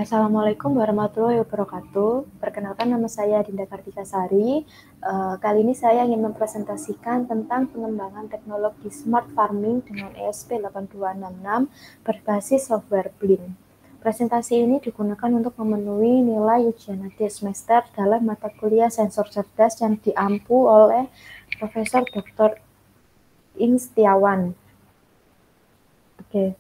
Assalamualaikum warahmatullahi wabarakatuh. Perkenalkan, nama saya Dinda Kartika Sari. Kali ini saya ingin mempresentasikan tentang pengembangan teknologi smart farming dengan ESP8266 berbasis software Blink. Presentasi ini digunakan untuk memenuhi nilai ujian akhir semester dalam mata kuliah sensor cerdas yang diampu oleh Profesor Dr. Ing Setiawan. Oke.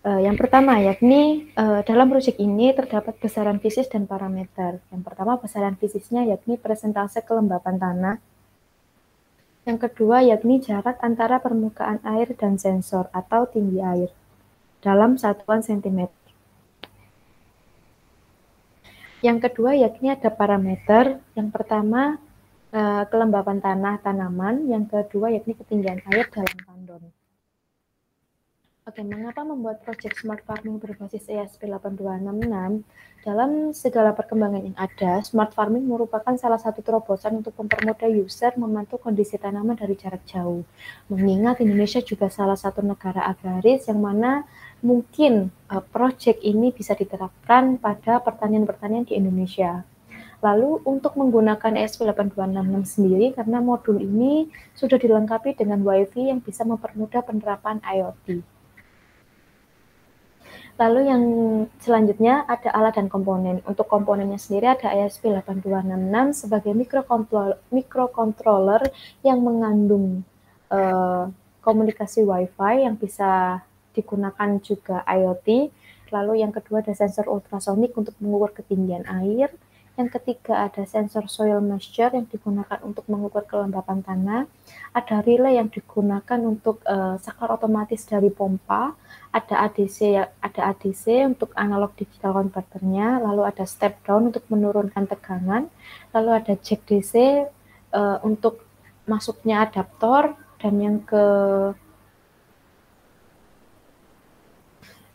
Yang pertama, yakni dalam proyek ini terdapat besaran fisis dan parameter. Yang pertama, besaran fisisnya yakni persentase kelembapan tanah. Yang kedua, yakni jarak antara permukaan air dan sensor atau tinggi air dalam satuan sentimeter. Yang kedua, yakni ada parameter. Yang pertama, kelembapan tanah tanaman. Yang kedua, yakni ketinggian air dalam tandon. Oke, mengapa membuat proyek smart farming berbasis ESP8266? Dalam segala perkembangan yang ada, smart farming merupakan salah satu terobosan untuk mempermudah user memantau kondisi tanaman dari jarak jauh. Mengingat Indonesia juga salah satu negara agraris yang mana mungkin proyek ini bisa diterapkan pada pertanian-pertanian di Indonesia. Lalu untuk menggunakan ESP8266 sendiri, karena modul ini sudah dilengkapi dengan WiFi yang bisa mempermudah penerapan IoT. Lalu yang selanjutnya ada alat dan komponen. Untuk komponennya sendiri ada ESP8266 sebagai microcontroller yang mengandung komunikasi Wi-Fi yang bisa digunakan juga IoT. Lalu yang kedua ada sensor ultrasonik untuk mengukur ketinggian air. Yang ketiga ada sensor soil moisture yang digunakan untuk mengukur kelembapan tanah. Ada relay yang digunakan untuk saklar otomatis dari pompa. Ada ADC untuk analog digital converternya, lalu ada step down untuk menurunkan tegangan, lalu ada jack DC untuk masuknya adaptor, dan yang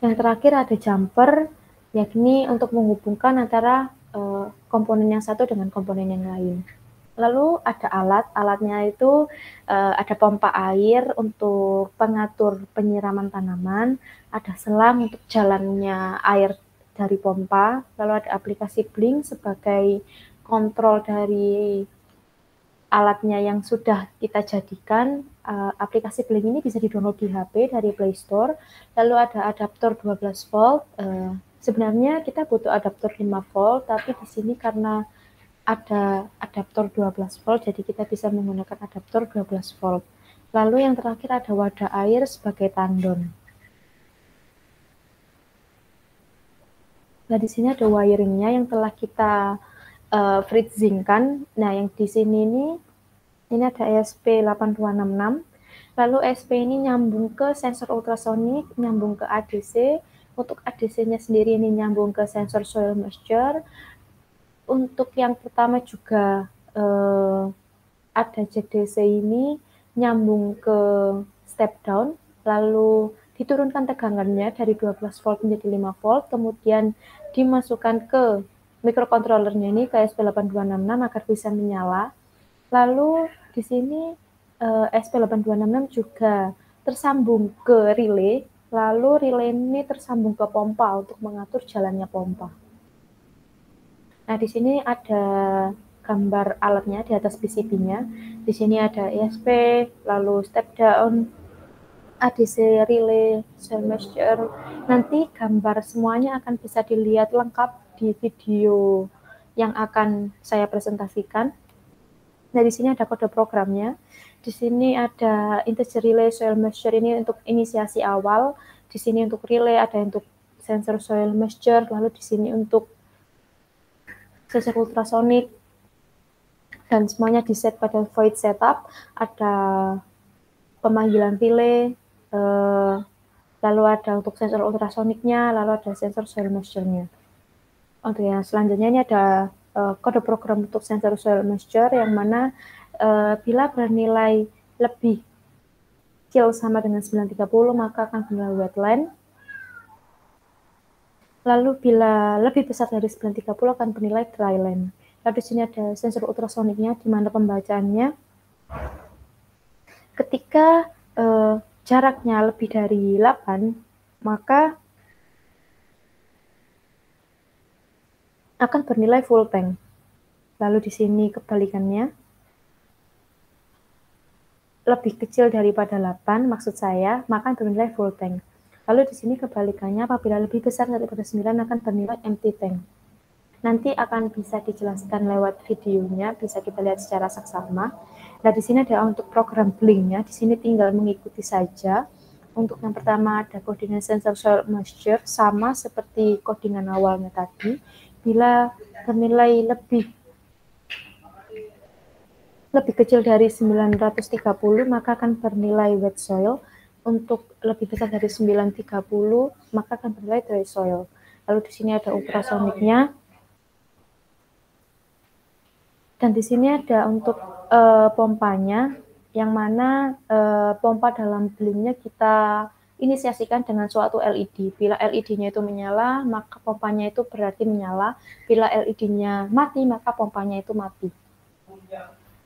terakhir ada jumper, yakni untuk menghubungkan antara komponen yang satu dengan komponen yang lain. Lalu ada alatnya itu ada pompa air untuk pengatur penyiraman tanaman, ada selang untuk jalannya air dari pompa, lalu ada aplikasi Blink sebagai kontrol dari alatnya yang sudah kita jadikan. Aplikasi Blink ini bisa di-download di HP dari Play Store. Lalu ada adaptor 12 volt. Sebenarnya kita butuh adaptor 5 volt, tapi di sini karena ada adaptor 12 volt, jadi kita bisa menggunakan adaptor 12 volt. Lalu yang terakhir ada wadah air sebagai tandon. Nah, di sini ada wiringnya yang telah kita freezingkan. Nah, yang di sini ini ada ESP8266. Lalu ESP ini nyambung ke sensor ultrasonik, nyambung ke ADC. Untuk ADC-nya sendiri ini nyambung ke sensor soil moisture. Untuk yang pertama juga ada jack DC ini nyambung ke step down, lalu diturunkan tegangannya dari 12 volt menjadi 5 volt, kemudian dimasukkan ke microcontrollernya ini ke ESP8266 agar bisa menyala. Lalu di sini ESP8266 juga tersambung ke relay, lalu relay ini tersambung ke pompa untuk mengatur jalannya pompa. Nah, di sini ada gambar alatnya di atas PCB-nya. Di sini ada ESP, lalu step down, ADC relay, soil moisture. Nanti gambar semuanya akan bisa dilihat lengkap di video yang akan saya presentasikan. Nah, di sini ada kode programnya. Di sini ada integer relay soil moisture ini untuk inisiasi awal. Di sini untuk relay ada untuk sensor soil moisture, lalu di sini untuk sensor ultrasonik, dan semuanya di set pada void setup. Ada pemanggilan relay, lalu ada untuk sensor ultrasoniknya, lalu ada sensor soil moisture-nya. Oke, ya, selanjutnya ini ada kode program untuk sensor soil moisture yang mana bila bernilai lebih kecil sama dengan 930 maka akan bernilai wetland. Lalu bila lebih besar dari 930 akan bernilai dryland. Lalu di sini ada sensor ultrasoniknya di mana pembacaannya ketika jaraknya lebih dari 8 maka akan bernilai full tank. Lalu di sini kebalikannya, lebih kecil daripada 8 maksud saya, maka bernilai full tank. Lalu di sini kebalikannya, apabila lebih besar daripada 9 akan bernilai empty tank. Nanti akan bisa dijelaskan lewat videonya, bisa kita lihat secara saksama. Nah, di sini ada untuk program blinknya, di sini tinggal mengikuti saja. Untuk yang pertama ada codingan sensor soil moisture, sama seperti codingan awalnya tadi. Bila bernilai lebih kecil dari 930, maka akan bernilai wet soil. Untuk lebih besar dari 930, maka akan bernilai dry soil. Lalu di sini ada ultrasoniknya. Dan di sini ada untuk pompanya, yang mana pompa dalam blinknya kita inisiasikan dengan suatu LED. Bila LED-nya itu menyala, maka pompanya itu berarti menyala. Bila LED-nya mati, maka pompanya itu mati.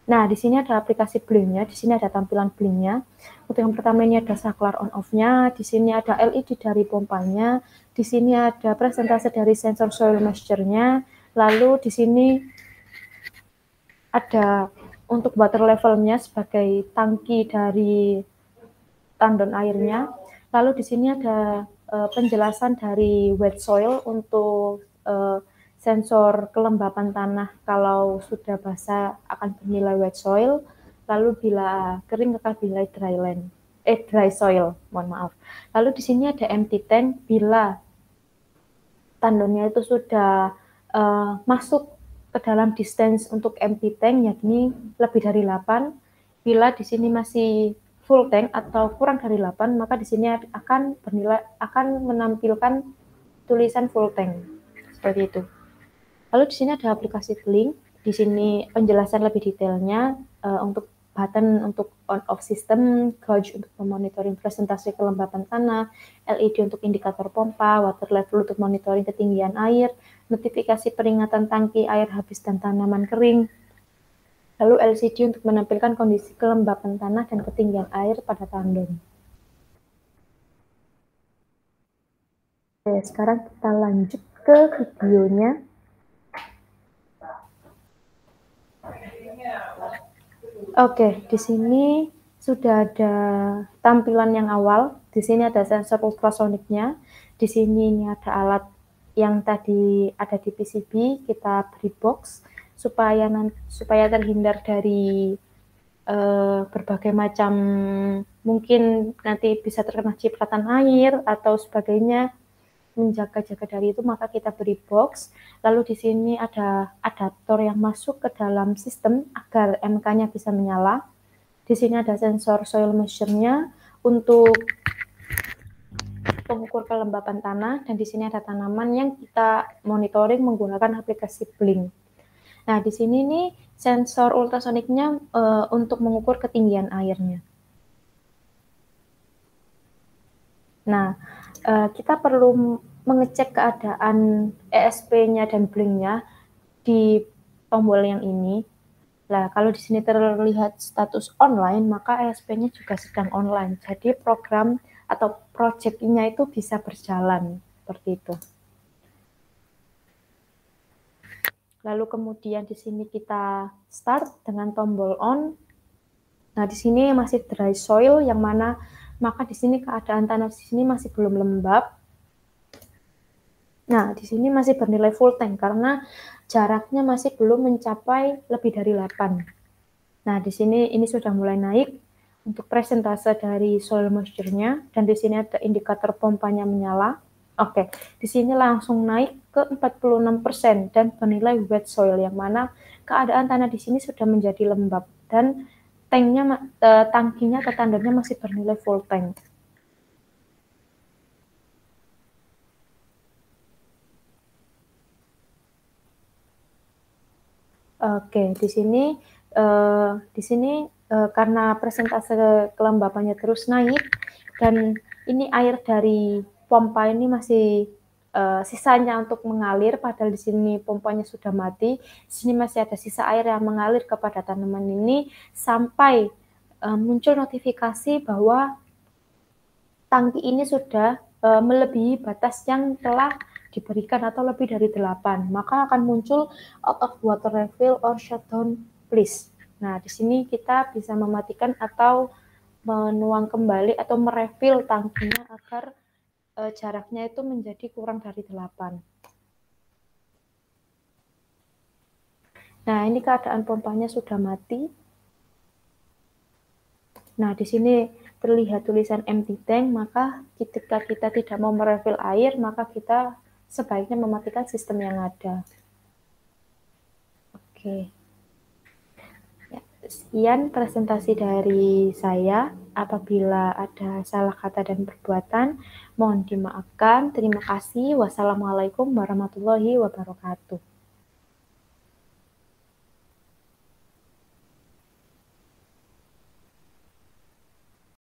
Nah, di sini ada aplikasi blinknya, di sini ada tampilan blinknya. Untuk yang pertama ini ada saklar on off-nya, di sini ada LED dari pompanya, di sini ada presentase dari sensor soil moisture-nya, lalu di sini ada untuk water level-nya sebagai tangki dari tandon airnya. Lalu di sini ada penjelasan dari wet soil untuk sensor kelembapan tanah, kalau sudah basah akan bernilai wet soil, lalu bila kering akan bernilai dry soil, mohon maaf. Lalu di sini ada empty tank, bila tandonnya itu sudah masuk ke dalam distance untuk empty tank, yakni lebih dari 8. Bila di sini masih full tank atau kurang dari 8, maka di sini akan menampilkan tulisan full tank. Seperti itu. Lalu di sini ada aplikasi blink. Di sini penjelasan lebih detailnya untuk button untuk on off system, gauge untuk memonitoring presentasi kelembapan tanah, LED untuk indikator pompa, water level untuk monitoring ketinggian air, notifikasi peringatan tangki air habis dan tanaman kering, lalu LCD untuk menampilkan kondisi kelembapan tanah dan ketinggian air pada tandon. Oke, sekarang kita lanjut ke videonya. Oke, di sini sudah ada tampilan yang awal. Di sini ada sensor ultrasoniknya. Di sini ini ada alat yang tadi ada di PCB, kita beri box supaya terhindar dari berbagai macam, mungkin nanti bisa terkena cipratan air atau sebagainya. Menjaga-jaga dari itu, maka kita beri box. Lalu di sini ada adaptor yang masuk ke dalam sistem agar MK-nya bisa menyala. Di sini ada sensor soil moisture-nya untuk pengukur kelembapan tanah, dan di sini ada tanaman yang kita monitoring menggunakan aplikasi blink. Nah, di sini nih sensor ultrasoniknya untuk mengukur ketinggian airnya. Nah, kita perlu mengecek keadaan ESP-nya dan blink-nya di tombol yang ini. Nah, kalau di sini terlihat status online, maka ESP-nya juga sedang online. Jadi program atau project-nya itu bisa berjalan seperti itu. Lalu kemudian di sini kita start dengan tombol on. Nah, di sini masih dry soil, yang mana maka di sini keadaan tanah di sini masih belum lembab. Nah, di sini masih bernilai full tank karena jaraknya masih belum mencapai lebih dari 8. Nah, di sini ini sudah mulai naik untuk presentase dari soil moisture-nya, dan di sini ada indikator pompanya menyala. Oke, di sini langsung naik ke 46% dan bernilai wet soil, yang mana keadaan tanah di sini sudah menjadi lembab dan tangkinya atau tandonnya masih bernilai full tank. Oke, di sini karena presentase kelembapannya terus naik, dan ini air dari pompa ini masih sisanya untuk mengalir, padahal di sini pompanya sudah mati. Di sini masih ada sisa air yang mengalir kepada tanaman ini sampai muncul notifikasi bahwa tangki ini sudah melebihi batas yang telah diberikan atau lebih dari 8, maka akan muncul out of water refill or shutdown please. Nah, di sini kita bisa mematikan atau menuang kembali atau merefill tangkinya agar jaraknya itu menjadi kurang dari 8. Nah, ini keadaan pompanya sudah mati. Nah, di sini terlihat tulisan empty tank, maka ketika kita tidak mau merefill air, maka kita sebaiknya mematikan sistem yang ada. Oke. Ya, sekian presentasi dari saya. Apabila ada salah kata dan perbuatan, mohon dimaafkan. Terima kasih. Wassalamualaikum warahmatullahi wabarakatuh.